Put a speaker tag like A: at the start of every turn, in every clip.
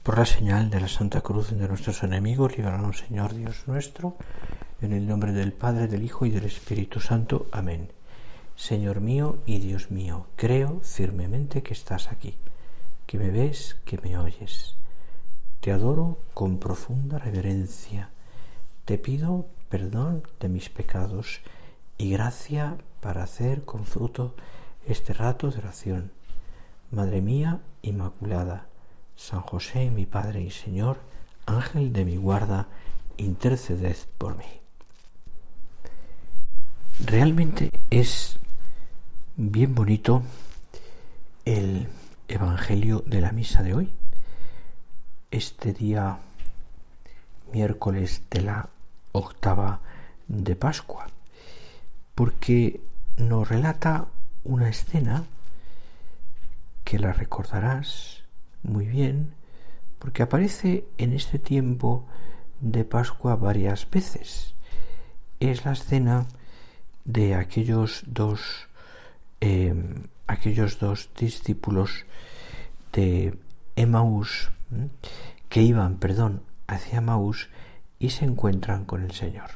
A: Por la señal de la Santa Cruz de nuestros enemigos, líbranos, Señor Dios nuestro, en el nombre del Padre, del Hijo y del Espíritu Santo. Amén. Señor mío y Dios mío, creo firmemente que estás aquí, que me ves, que me oyes. Te adoro con profunda reverencia. Te pido perdón de mis pecados y gracia para hacer con fruto este rato de oración. Madre mía Inmaculada, San José, mi Padre y Señor, Ángel de mi guarda, interceded por mí. Realmente es bien bonito el Evangelio de la misa de hoy, este día miércoles de la octava de Pascua, porque nos relata una escena que la recordarás muy bien, porque aparece en este tiempo de Pascua varias veces. Es la escena de aquellos dos discípulos de Emaús que iban, hacia Emaús y se encuentran con el Señor.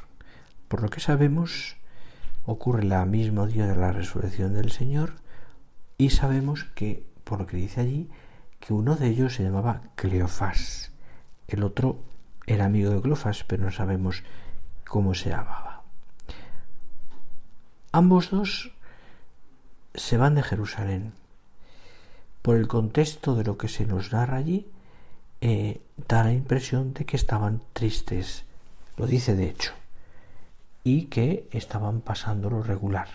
A: Por lo que sabemos, ocurre el mismo día de la resurrección del Señor y sabemos que, por lo que dice allí, que uno de ellos se llamaba Cleofás. El otro era amigo de Cleofás, pero no sabemos cómo se llamaba. Ambos dos se van de Jerusalén. Por el contexto de lo que se nos narra allí, da la impresión de que estaban tristes, lo dice de hecho, y que estaban pasándolo regular,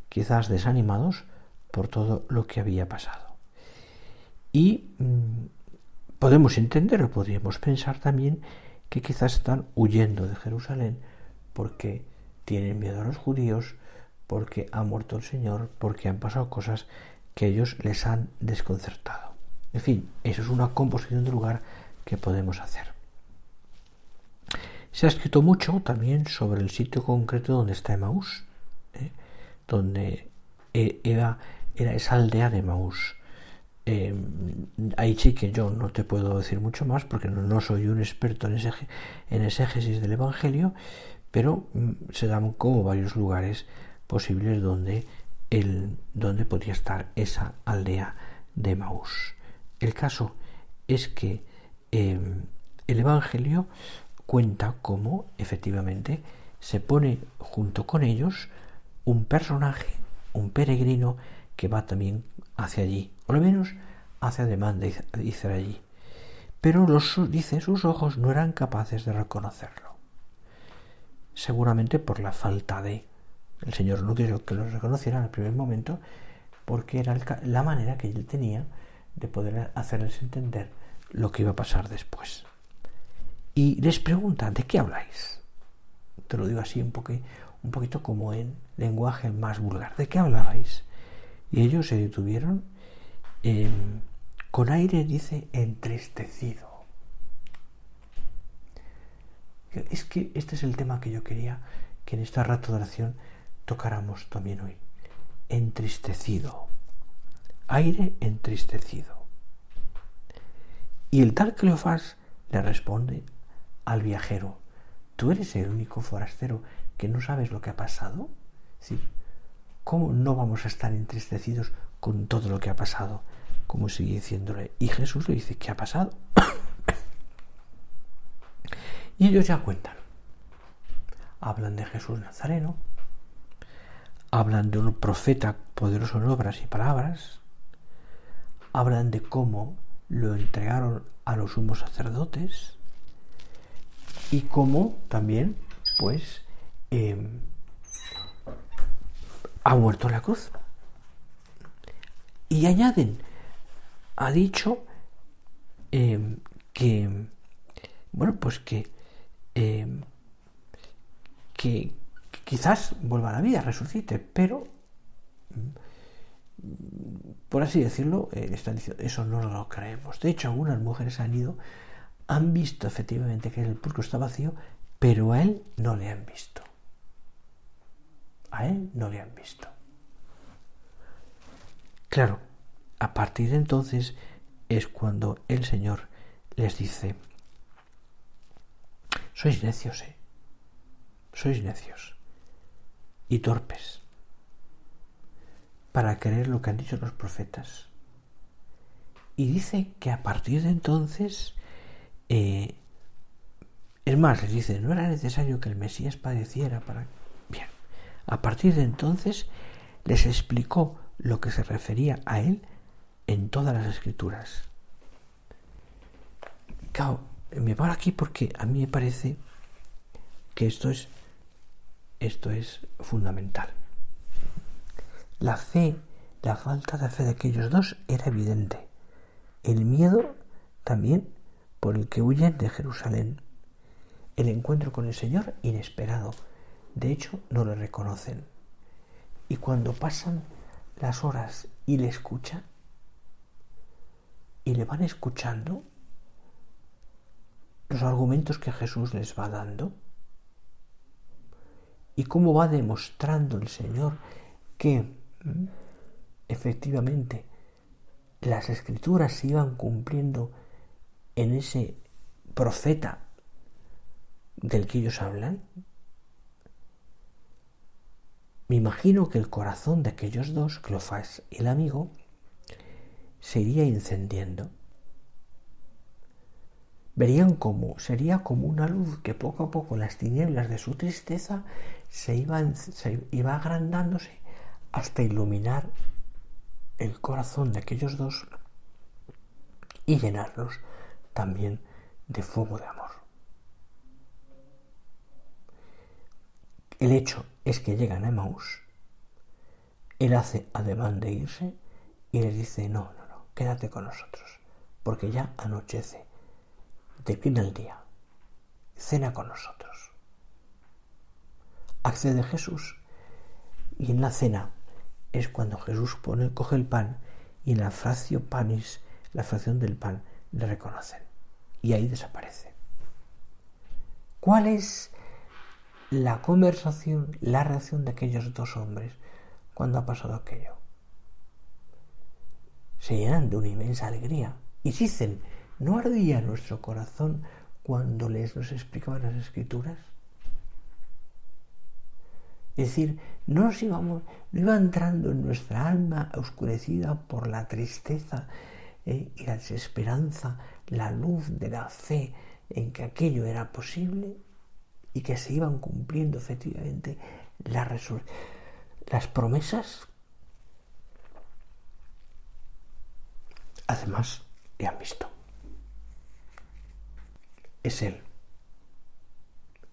A: quizás desanimados por todo lo que había pasado. Y podemos entenderlo, podríamos pensar también que quizás están huyendo de Jerusalén porque tienen miedo a los judíos, porque ha muerto el Señor, porque han pasado cosas que ellos les han desconcertado. En fin, eso es una composición de lugar que podemos hacer. Se ha escrito mucho también sobre el sitio concreto donde está Emaús, donde era esa aldea de Emaús. Ahí sí que yo no te puedo decir mucho más porque no soy un experto en exégesis del Evangelio, pero se dan como varios lugares posibles donde podría estar esa aldea de Emaús. El caso es que el Evangelio cuenta cómo efectivamente se pone junto con ellos un personaje, un peregrino que va también hacia allí, o al menos hace ademán de ir allí. Pero sus ojos no eran capaces de reconocerlo. Seguramente por la falta de... El Señor no quiso que lo reconocieran al primer momento porque era la manera que él tenía de poder hacerles entender lo que iba a pasar después. Y les pregunta, ¿de qué habláis? Te lo digo así un poquito como en lenguaje más vulgar. ¿De qué hablabais? Y ellos se detuvieron con aire, dice, entristecido. Es que este es el tema que yo quería que en este rato de oración tocáramos también hoy. Entristecido. Aire entristecido. Y el tal Cleofás le responde al viajero, ¿tú eres el único forastero que no sabes lo que ha pasado? Es decir, ¿cómo no vamos a estar entristecidos con todo lo que ha pasado? Como sigue diciéndole. Y Jesús le dice, ¿qué ha pasado? Y ellos ya cuentan. Hablan de Jesús Nazareno, hablan de un profeta poderoso en obras y palabras, hablan de cómo lo entregaron a los sumos sacerdotes y cómo también, ha muerto en la cruz. Y añaden, ha dicho que quizás vuelva a la vida, resucite, pero por así decirlo, están diciendo, eso no lo creemos. De hecho, algunas mujeres han visto efectivamente que el sepulcro está vacío, pero a él no le han visto. A él no le han visto. Claro, a partir de entonces es cuando el Señor les dice: sois necios, sois necios y torpes para creer lo que han dicho los profetas. Y dice que a partir de entonces, es más, les dice, no era necesario que el Mesías padeciera para... Bien, a partir de entonces les explicó lo que se refería a él en todas las Escrituras. Claro, me paro aquí porque a mí me parece que esto es fundamental. La falta de fe de aquellos dos era evidente. El miedo también por el que huyen de Jerusalén. El encuentro con el Señor inesperado. De hecho, no le reconocen. Y cuando pasan las horas y le escuchan, y le van escuchando los argumentos que Jesús les va dando, y cómo va demostrando el Señor que efectivamente las Escrituras se iban cumpliendo en ese profeta del que ellos hablan, me imagino que el corazón de aquellos dos, Cleofás y el amigo, se iría encendiendo. Verían cómo sería como una luz que poco a poco las tinieblas de su tristeza se iba agrandándose hasta iluminar el corazón de aquellos dos y llenarlos también de fuego de amor. El hecho es que llegan a Emaús, él hace ademán de irse y les dice: no, quédate con nosotros, porque ya anochece, declina el día, cena con nosotros. Accede Jesús, y en la cena es cuando Jesús coge el pan, y en la fracción panis, la fracción del pan, le reconocen, y ahí desaparece. ¿Cuál es la conversación, la reacción de aquellos dos hombres cuando ha pasado aquello? Se llenan de una inmensa alegría y dicen: ¿no ardía nuestro corazón cuando nos explicaban las Escrituras? Es decir, no iba entrando en nuestra alma oscurecida por la tristeza y la desesperanza, la luz de la fe en que aquello era posible y que se iban cumpliendo efectivamente las promesas. Además, le han visto. Es Él.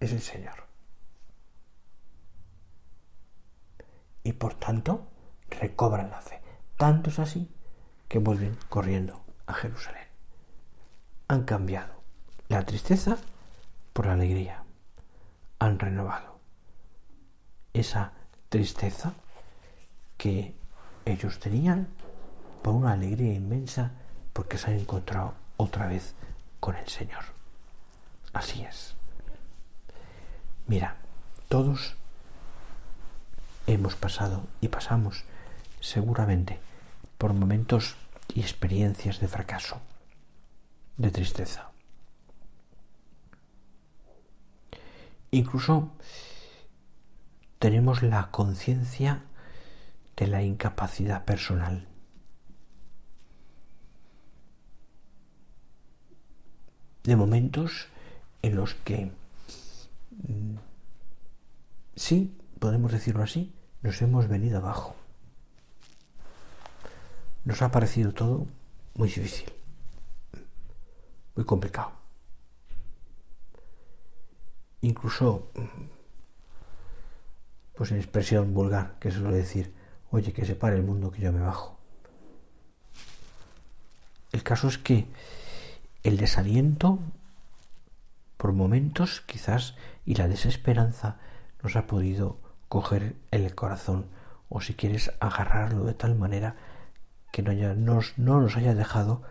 A: Es el Señor. Y por tanto, recobran la fe. Tanto es así que vuelven corriendo a Jerusalén. Han cambiado la tristeza por la alegría. Han renovado esa tristeza que ellos tenían por una alegría inmensa, porque se han encontrado otra vez con el Señor. Así es. Mira, todos hemos pasado y pasamos seguramente por momentos y experiencias de fracaso, de tristeza. Incluso tenemos la conciencia de la incapacidad personal. De momentos en los que, sí, podemos decirlo así, nos hemos venido abajo. Nos ha parecido todo muy difícil, muy complicado. Incluso, pues en expresión vulgar, que se suele decir: oye, que se pare el mundo que yo me bajo. El caso es que el desaliento, por momentos quizás, y la desesperanza nos ha podido coger el corazón, o si quieres, agarrarlo de tal manera que no nos haya dejado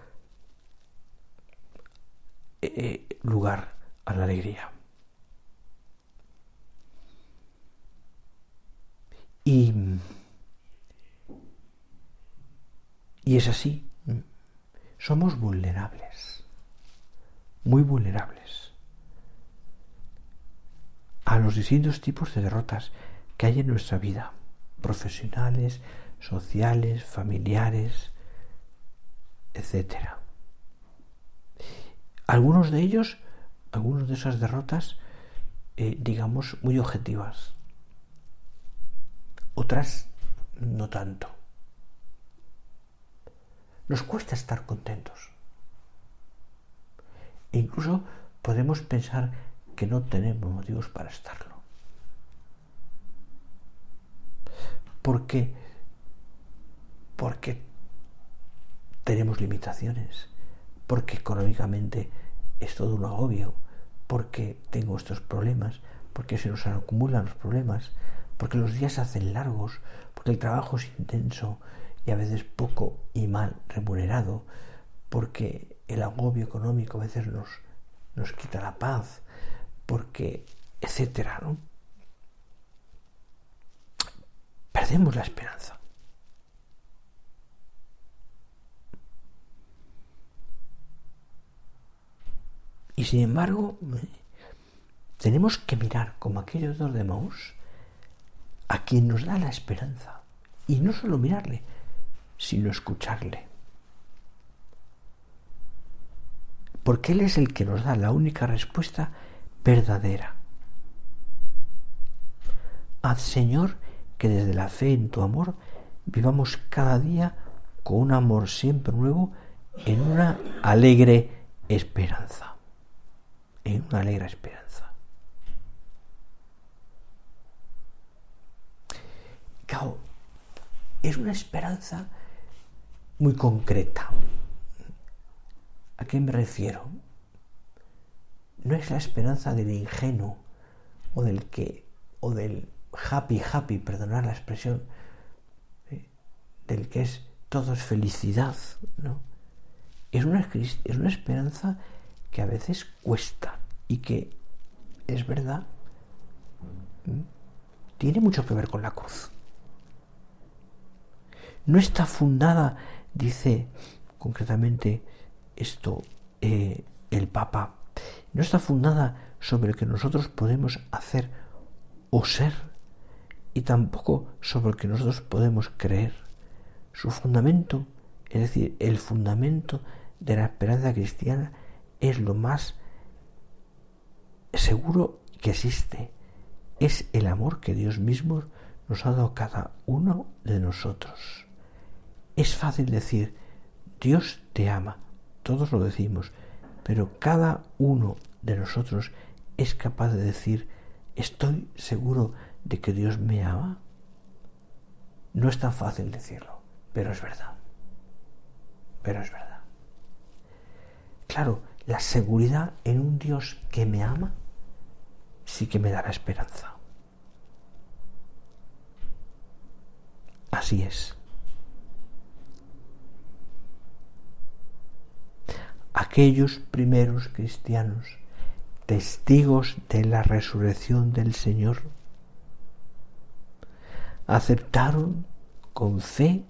A: lugar a la alegría. Y es así. Somos vulnerables. muy vulnerables a los distintos tipos de derrotas que hay en nuestra vida, profesionales, sociales, familiares, etcétera. Algunos de esas derrotas, digamos, muy objetivas. Otras, no tanto. Nos cuesta estar contentos. E incluso podemos pensar que no tenemos motivos para estarlo. Porque tenemos limitaciones, porque económicamente es todo un agobio, porque tengo estos problemas, porque se nos acumulan los problemas, porque los días se hacen largos, porque el trabajo es intenso y a veces poco y mal remunerado, porque el agobio económico a veces nos quita la paz, porque, etcétera, ¿no? Perdemos la esperanza. Y sin embargo, tenemos que mirar como aquellos dos de Emaús a quien nos da la esperanza. Y no solo mirarle, sino escucharle. Porque Él es el que nos da la única respuesta verdadera. Haz, Señor, que desde la fe en tu amor vivamos cada día con un amor siempre nuevo en una alegre esperanza. En una alegre esperanza. Claro, es una esperanza muy concreta. ¿A qué me refiero? No es la esperanza del ingenuo o del happy, perdonad la expresión, del que todo es felicidad, ¿no? Es una esperanza que a veces cuesta y que, es verdad, tiene mucho que ver con la cruz. No está fundada, dice concretamente esto el Papa, no está fundada sobre lo que nosotros podemos hacer o ser, y tampoco sobre lo que nosotros podemos creer. Su fundamento, es decir, el fundamento de la esperanza cristiana, es lo más seguro que existe. Es el amor que Dios mismo nos ha dado a cada uno de nosotros. Es fácil decir, Dios te ama, todos lo decimos, pero cada uno de nosotros es capaz de decir, ¿estoy seguro de que Dios me ama? No es tan fácil decirlo, pero es verdad. Pero es verdad. Claro, la seguridad en un Dios que me ama sí que me da la esperanza. Así es. Aquellos primeros cristianos, testigos de la resurrección del Señor, aceptaron con fe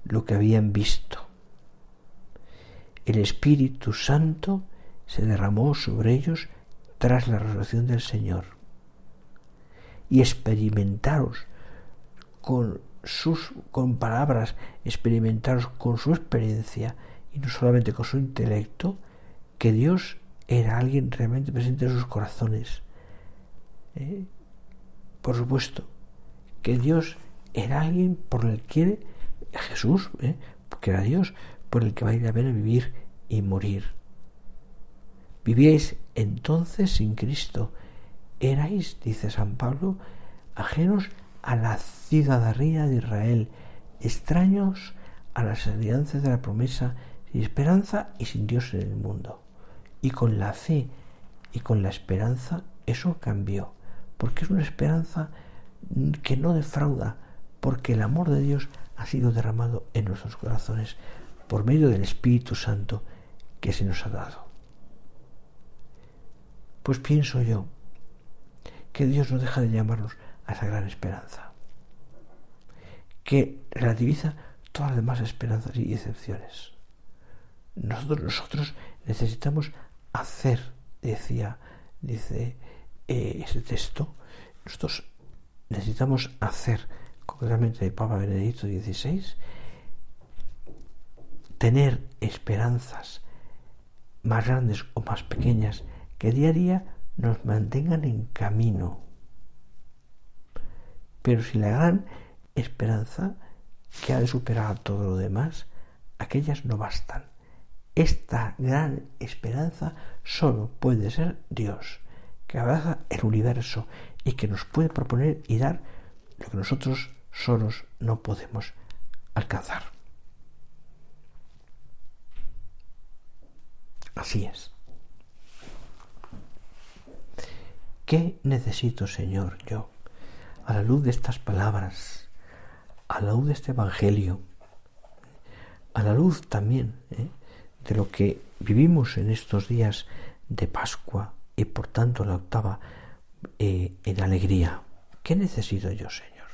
A: lo que habían visto. El Espíritu Santo se derramó sobre ellos tras la resurrección del Señor y experimentaron con palabras, experimentaron con su experiencia y no solamente con su intelecto, que Dios era alguien realmente presente en sus corazones. Por supuesto, que Dios era alguien por el que Jesús, que era Dios, por el que vale la pena vivir y morir. Vivíais entonces sin Cristo. Erais, dice San Pablo, ajenos a la ciudadanía de Israel, extraños a las alianzas de la promesa, sin esperanza y sin Dios en el mundo. Y con la fe y con la esperanza eso cambió, porque es una esperanza que no defrauda, porque el amor de Dios ha sido derramado en nuestros corazones por medio del Espíritu Santo que se nos ha dado. Pues pienso yo que Dios no deja de llamarnos a esa gran esperanza, que relativiza todas las demás esperanzas y excepciones. Nosotros necesitamos hacer, dice ese texto, nosotros necesitamos hacer, concretamente el Papa Benedicto XVI, tener esperanzas más grandes o más pequeñas que día a día nos mantengan en camino. Pero si la gran esperanza que ha de superar a todo lo demás, aquellas no bastan. Esta gran esperanza solo puede ser Dios, que abraza el universo y que nos puede proponer y dar lo que nosotros solos no podemos alcanzar. Así es. ¿Qué necesito, Señor, yo, a la luz de estas palabras, a la luz de este Evangelio, a la luz también de lo que vivimos en estos días de Pascua y por tanto la octava en alegría? ¿Qué necesito yo, Señor?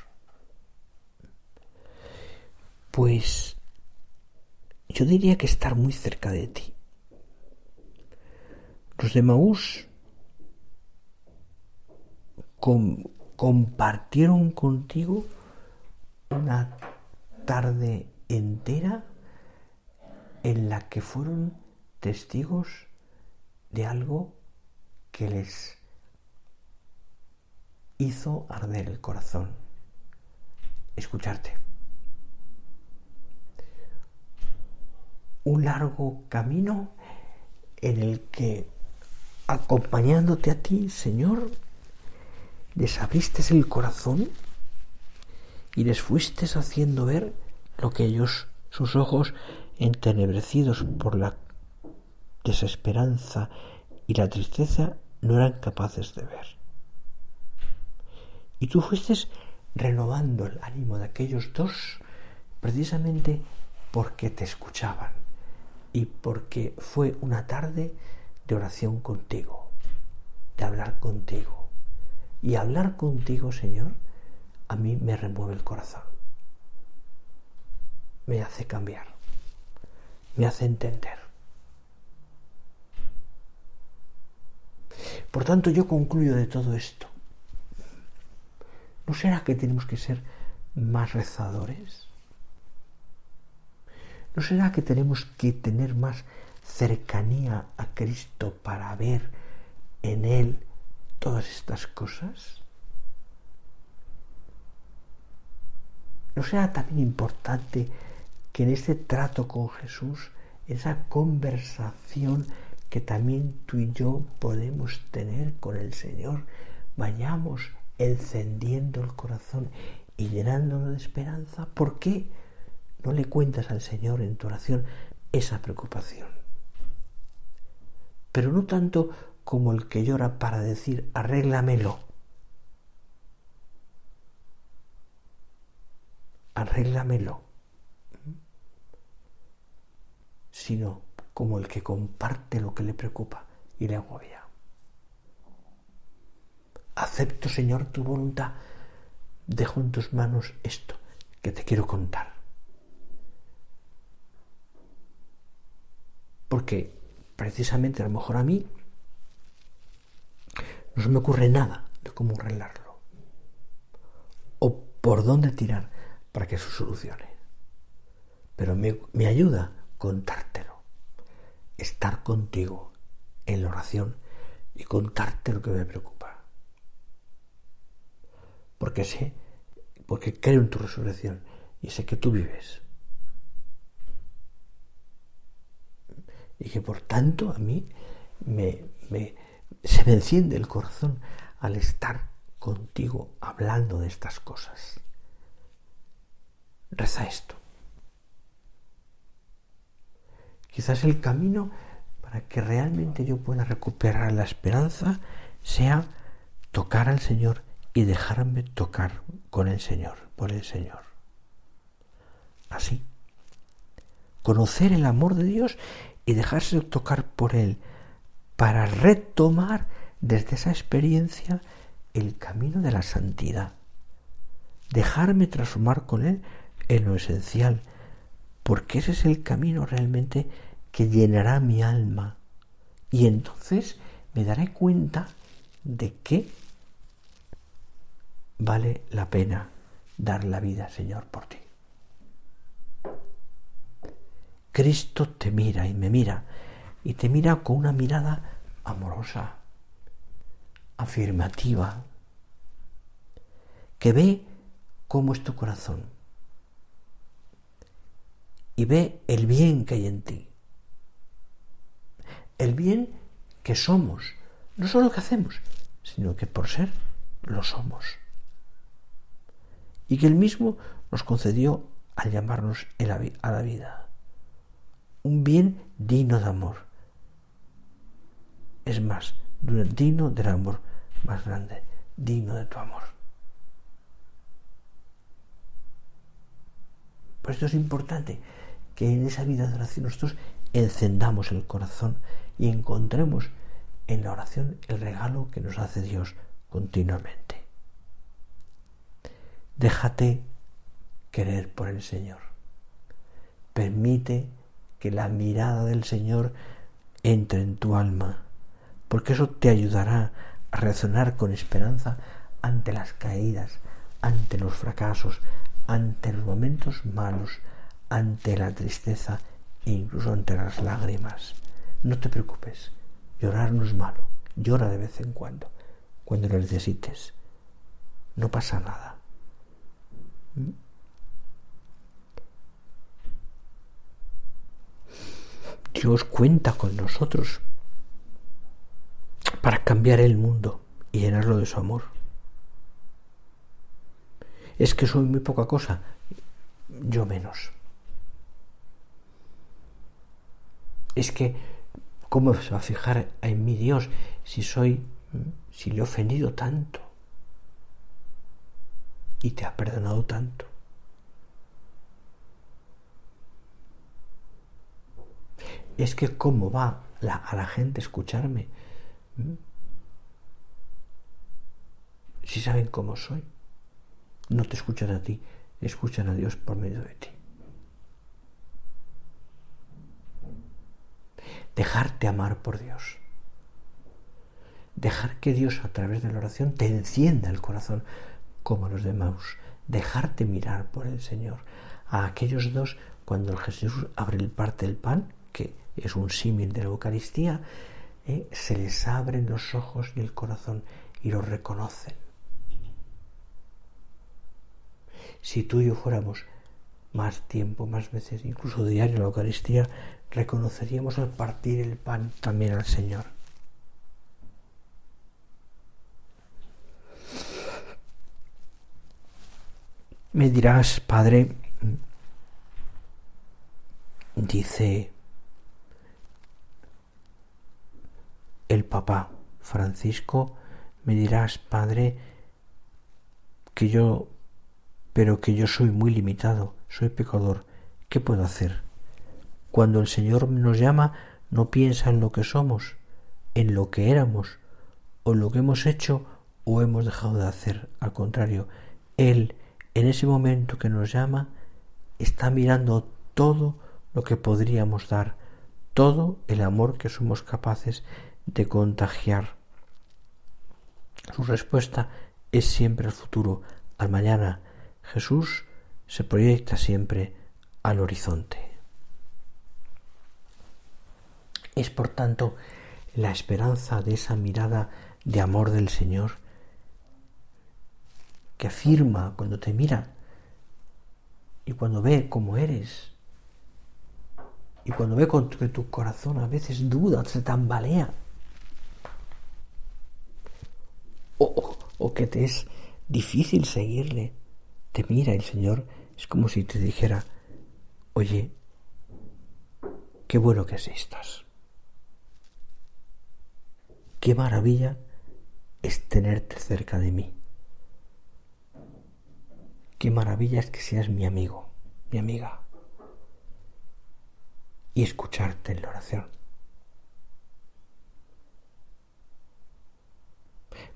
A: Pues yo diría que estar muy cerca de ti. Los de Emaús compartieron contigo una tarde entera en la que fueron testigos de algo que les hizo arder el corazón. Escucharte. Un largo camino en el que, acompañándote a ti, Señor, les abriste el corazón y les fuiste haciendo ver lo que ellos, sus ojos entenebrecidos por la desesperanza y la tristeza, no eran capaces de ver. Y tú fuiste renovando el ánimo de aquellos dos precisamente porque te escuchaban y porque fue una tarde de oración contigo, de hablar contigo. Y hablar contigo, Señor, a mí me remueve el corazón, me hace cambiar, me hace entender. Por tanto, yo concluyo de todo esto. ¿No será que tenemos que ser más rezadores? ¿No será que tenemos que tener más cercanía a Cristo para ver en Él todas estas cosas? ¿No será también importante que en este trato con Jesús, esa conversación que también tú y yo podemos tener con el Señor, vayamos encendiendo el corazón y llenándolo de esperanza? ¿Por qué no le cuentas al Señor en tu oración esa preocupación? Pero no tanto como el que llora para decir arréglamelo, sino como el que comparte lo que le preocupa y le agobia. Acepto, Señor, tu voluntad. Dejo en tus manos esto que te quiero contar. Porque precisamente a lo mejor a mí no se me ocurre nada de cómo arreglarlo o por dónde tirar para que se solucione. Pero me ayuda contártelo, estar contigo en la oración y contarte lo que me preocupa. Porque creo en tu resurrección y sé que tú vives. Y que por tanto a mí se me enciende el corazón al estar contigo hablando de estas cosas. Reza esto. Quizás el camino para que realmente yo pueda recuperar la esperanza sea tocar al Señor y dejarme tocar con el Señor, por el Señor. Así. Conocer el amor de Dios y dejarse tocar por Él para retomar desde esa experiencia el camino de la santidad. Dejarme transformar con Él en lo esencial, porque ese es el camino realmente que llenará mi alma, Y entonces me daré cuenta de que vale la pena dar la vida, Señor, por ti. Cristo te mira y me mira, y te mira con una mirada amorosa, afirmativa, que ve cómo es tu corazón y ve el bien que hay en ti, el bien que somos, no solo que hacemos, sino que por ser lo somos, y que Él mismo nos concedió al llamarnos a la vida, un bien digno de amor, es más, digno del amor más grande, digno de tu amor. Por esto es importante que en esa vida de oración nosotros encendamos el corazón y encontremos en la oración el regalo que nos hace Dios continuamente. Déjate querer por el Señor. Permite que la mirada del Señor entre en tu alma, porque eso te ayudará a reaccionar con esperanza ante las caídas, ante los fracasos, ante los momentos malos, ante la tristeza e incluso ante las lágrimas. No te preocupes, llorar no es malo, llora de vez en cuando lo necesites, no pasa nada. Dios cuenta con nosotros para cambiar el mundo y llenarlo de su amor. Es que soy muy poca cosa, yo menos. Es que, ¿cómo se va a fijar en mi Dios si le he ofendido tanto y te ha perdonado tanto? Es que cómo va a la gente a escucharme si saben cómo soy. No te escuchan a ti, escuchan a Dios por medio de ti. Dejarte amar por Dios. Dejar que Dios a través de la oración te encienda el corazón como a los de Emaús. Dejarte mirar por el Señor. A aquellos dos, cuando Jesús parte el pan, que es un símil de la Eucaristía, se les abren los ojos y el corazón y lo reconocen. Si tú y yo fuéramos más tiempo, más veces, incluso diario la Eucaristía, reconoceríamos al partir el pan también al Señor. Me dirás, Padre, dice el Papa Francisco, me dirás, Padre, que yo soy muy limitado, soy pecador. ¿Qué puedo hacer? Cuando el Señor nos llama, no piensa en lo que somos, en lo que éramos, o en lo que hemos hecho o hemos dejado de hacer. Al contrario, Él, en ese momento que nos llama, está mirando todo lo que podríamos dar, todo el amor que somos capaces de contagiar. Su respuesta es siempre el futuro, al mañana. Jesús se proyecta siempre al horizonte. Es por tanto la esperanza de esa mirada de amor del Señor que afirma cuando te mira y cuando ve cómo eres y cuando ve que tu corazón a veces duda, se tambalea o que te es difícil seguirle. Te mira el Señor, es como si te dijera: oye, qué bueno que existas. Qué maravilla es tenerte cerca de mí. Qué maravilla es que seas mi amigo, mi amiga. Y escucharte en la oración.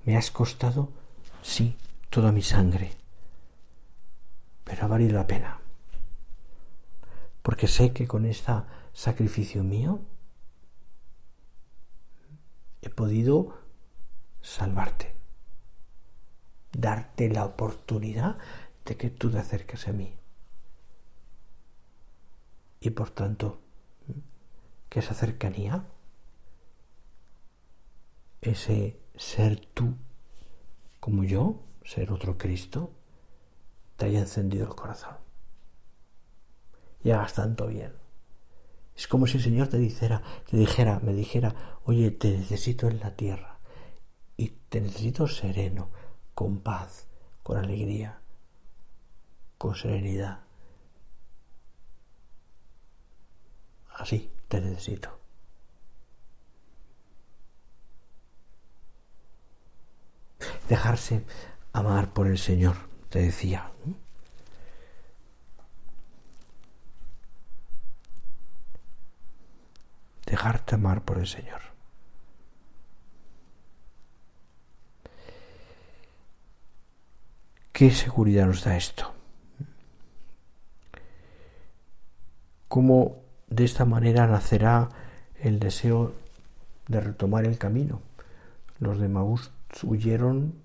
A: Me has costado, sí, toda mi sangre, pero ha valido la pena, porque sé que con este sacrificio mío podido salvarte, darte la oportunidad de que tú te acerques a mí. Y por tanto, que esa cercanía, ese ser tú como yo, ser otro Cristo, te haya encendido el corazón y hagas tanto bien. Es como si el Señor me dijera, oye, te necesito en la tierra y te necesito sereno, con paz, con alegría, con serenidad. Así te necesito. Dejarse amar por el Señor, te decía. Dejarte amar por el Señor. ¿Qué seguridad nos da esto? ¿Cómo de esta manera nacerá el deseo de retomar el camino? Los de Maús huyeron,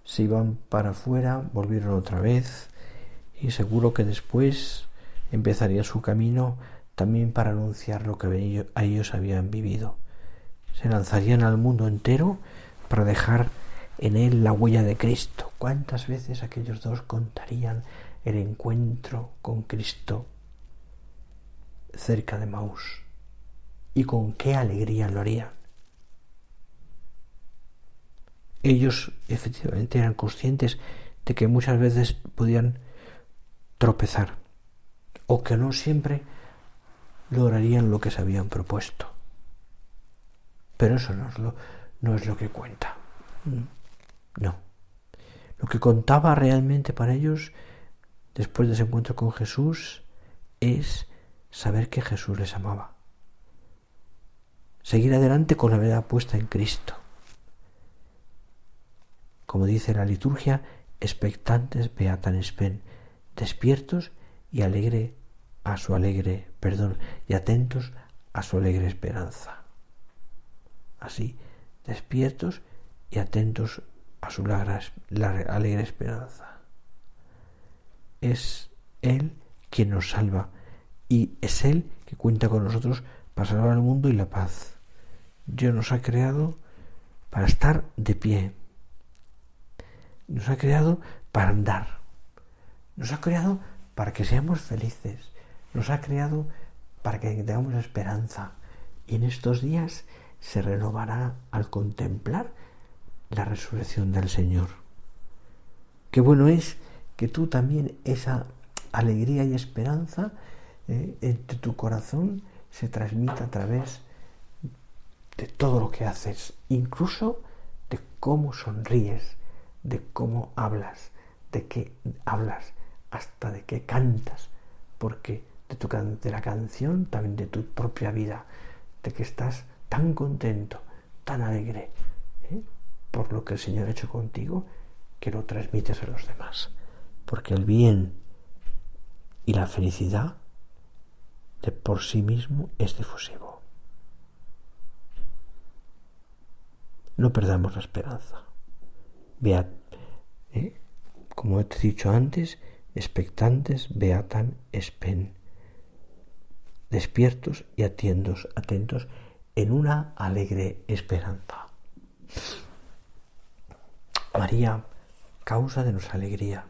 A: se iban para afuera, volvieron otra vez y seguro que después empezaría su camino también para anunciar lo que ellos habían vivido. Se lanzarían al mundo entero para dejar en él la huella de Cristo. ¿Cuántas veces aquellos dos contarían el encuentro con Cristo cerca de Maús? ¿Y con qué alegría lo harían? Ellos efectivamente eran conscientes de que muchas veces podían tropezar o que no siempre lograrían lo que se habían propuesto. Pero eso no es lo que cuenta. No. Lo que contaba realmente para ellos después de ese encuentro con Jesús es saber que Jesús les amaba. Seguir adelante con la verdad puesta en Cristo. Como dice la liturgia, expectantes beatan spem, despiertos y atentos a su alegre esperanza. Así, despiertos y atentos a su alegre esperanza. Es Él quien nos salva y es Él que cuenta con nosotros para salvar al mundo y la paz. Dios nos ha creado para estar de pie. Nos ha creado para andar. Nos ha creado para que seamos felices. Nos ha creado para que tengamos esperanza. Y en estos días se renovará al contemplar la resurrección del Señor. Qué bueno es que tú también esa alegría y esperanza entre tu corazón se transmita a través de todo lo que haces, incluso de cómo sonríes, de cómo hablas, de qué hablas, hasta de qué cantas, porque de la canción, también de tu propia vida, de que estás tan contento, tan alegre, por lo que el Señor ha hecho contigo, que lo transmites a los demás. Porque el bien y la felicidad de por sí mismo es difusivo. No perdamos la esperanza. Como te he dicho antes, expectantes beatan spem, despiertos y atentos en una alegre esperanza. María, causa de nuestra alegría.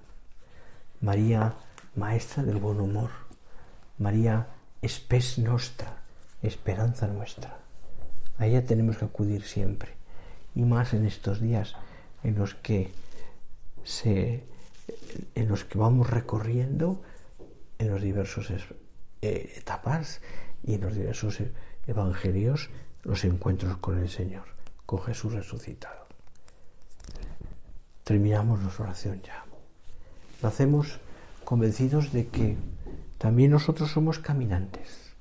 A: María, maestra del buen humor. María, spes nostra, esperanza nuestra. A ella tenemos que acudir siempre. Y más en estos días en los que vamos recorriendo en los diversos etapas y en los diversos evangelios los encuentros con el Señor, con Jesús resucitado. Terminamos nuestra oración ya. Lo hacemos convencidos de que también nosotros somos caminantes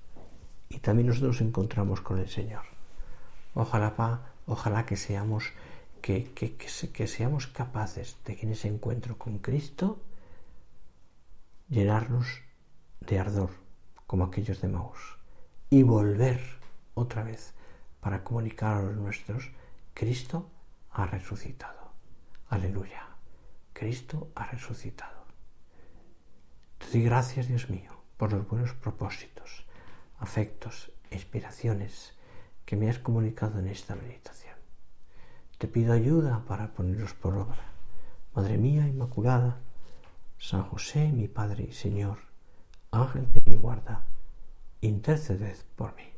A: y también nosotros nos encontramos con el Señor. Ojalá que seamos capaces de que en ese encuentro con Cristo llenarnos de ardor como aquellos de Maús y volver otra vez para comunicar a los nuestros Cristo ha resucitado. Aleluya. Cristo ha resucitado. Te doy gracias, Dios mío, por los buenos propósitos, afectos e inspiraciones que me has comunicado en esta meditación. Te pido ayuda para ponerlos por obra. Madre mía Inmaculada, San José, mi Padre y Señor, Ángel de mi guarda, interceded por mí.